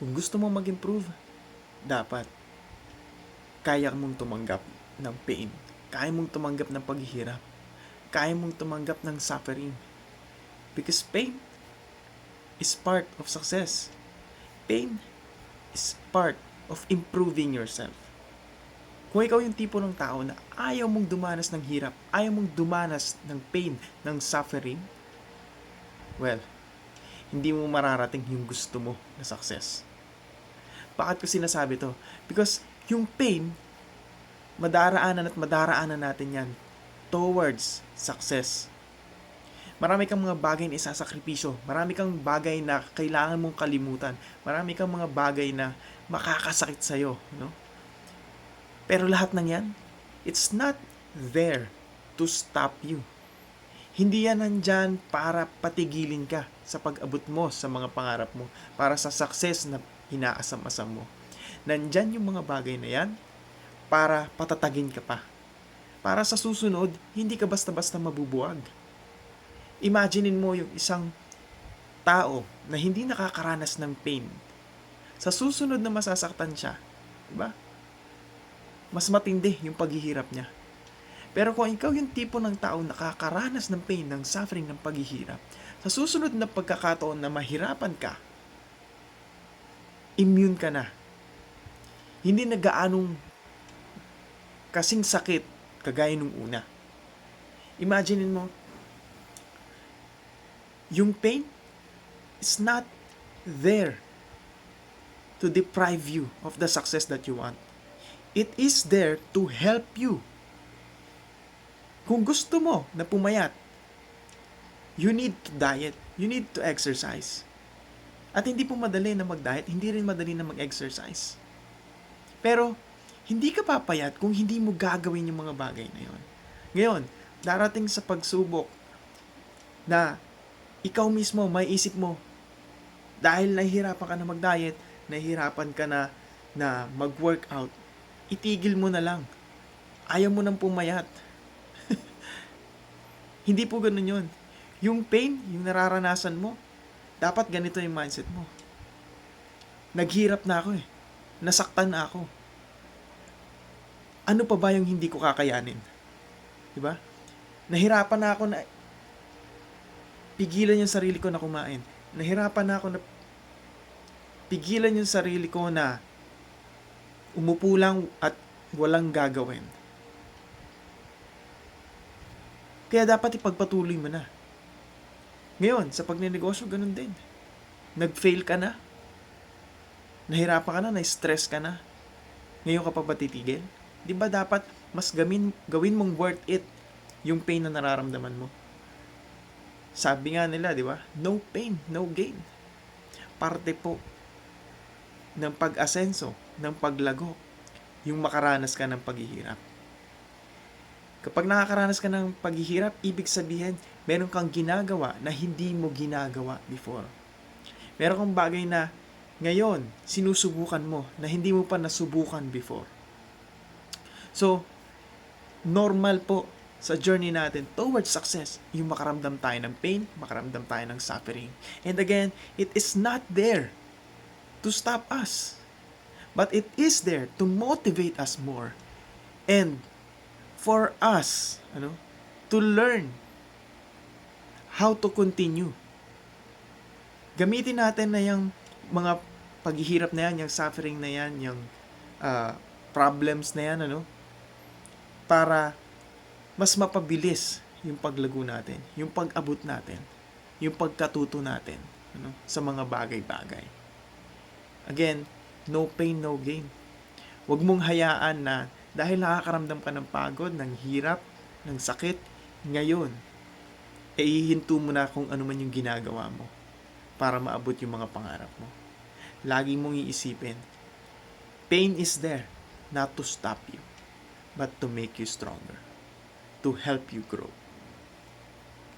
Kung gusto mo mag-improve, dapat kaya mong tumanggap ng pain. Kaya mong tumanggap ng paghihirap. Kaya mong tumanggap ng suffering. Because pain is part of success. Pain is part of improving yourself. Kung ikaw yung tipo ng tao na ayaw mong dumanas ng hirap, ayaw mong dumanas ng pain, ng suffering, well, hindi mo mararating yung gusto mo na success. Bakit ko sinasabi to? Because yung pain, madaraanan natin yan towards success. Marami kang mga bagay na isasakripisyo. Marami kang bagay na kailangan mong kalimutan. Marami kang mga bagay na makakasakit sa'yo. No? Pero lahat ng yan, it's not there to stop you. Hindi yan nandyan para patigilin ka sa pag-abot mo sa mga pangarap mo, para sa success na inaasam-asam mo. Nandyan yung mga bagay na yan para patatagin ka pa. Para sa susunod, hindi ka basta-basta mabubuwag. Imaginein mo yung isang tao na hindi nakakaranas ng pain. Sa susunod na masasaktan siya, diba? Mas matindi yung paghihirap niya. Pero kung ikaw yung tipo ng tao na nakakaranas ng pain, ng suffering, ng paghihirap, sa susunod na pagkakataon na mahirapan ka, immune ka na. Hindi na gaanong kasing sakit kagaya nung una. Imaginein mo, yung pain is not there to deprive you of the success that you want. It is there to help you. Kung gusto mo na pumayat, you need to diet, you need to exercise. At hindi po madali na mag-diet, hindi rin madali na mag-exercise. Pero, hindi ka papayat kung hindi mo gagawin yung mga bagay na yon. Ngayon, darating sa pagsubok na ikaw mismo, may isip mo, dahil nahihirapan ka na mag-diet, nahihirapan ka na mag-workout, itigil mo na lang. Ayaw mo nang pumayat. Hindi po ganun yun. Yung pain, yung nararanasan mo, dapat ganito yung mindset mo. Naghirap na ako eh. Nasaktan na ako. Ano pa ba yung hindi ko kakayanin? Diba? Nahirapan na ako na pigilan yung sarili ko na kumain. Nahirapan na ako na pigilan yung sarili ko na umupo lang at walang gagawin. Kaya dapat ipagpatuloy mo na. Ngayon, sa pagnenegosyo, ganun din. Nag-fail ka na. Nahirapan ka na, na-stress ka na. Ngayon ka pa ba titigil? Di ba dapat mas gawin mong worth it yung pain na nararamdaman mo? Sabi nga nila, di ba? No pain, no gain. Parte po ng pag-asenso, ng paglago, yung makaranas ka ng paghihirap. Kapag nakakaranas ka ng paghihirap, ibig sabihin, meron kang ginagawa na hindi mo ginagawa before. Meron kang bagay na ngayon, sinusubukan mo na hindi mo pa nasubukan before. So, normal po sa journey natin towards success, yung makaramdam tayo ng pain, makaramdam tayo ng suffering. And again, it is not there to stop us. But it is there to motivate us more. And for us, to learn how to continue. Gamitin natin na yung mga paghihirap na yan, yung suffering na yan, yung problems na yan, para mas mapabilis yung paglago natin, yung pag-abot natin, yung pagkatuto natin sa mga bagay-bagay. Again, no pain, no gain. Huwag mong hayaan na dahil nakakaramdam ka ng pagod, ng hirap, ng sakit, ngayon, ihinto mo na kung ano man yung ginagawa mo para maabot yung mga pangarap mo. Lagi mong iisipin, pain is there not to stop you, but to make you stronger, to help you grow.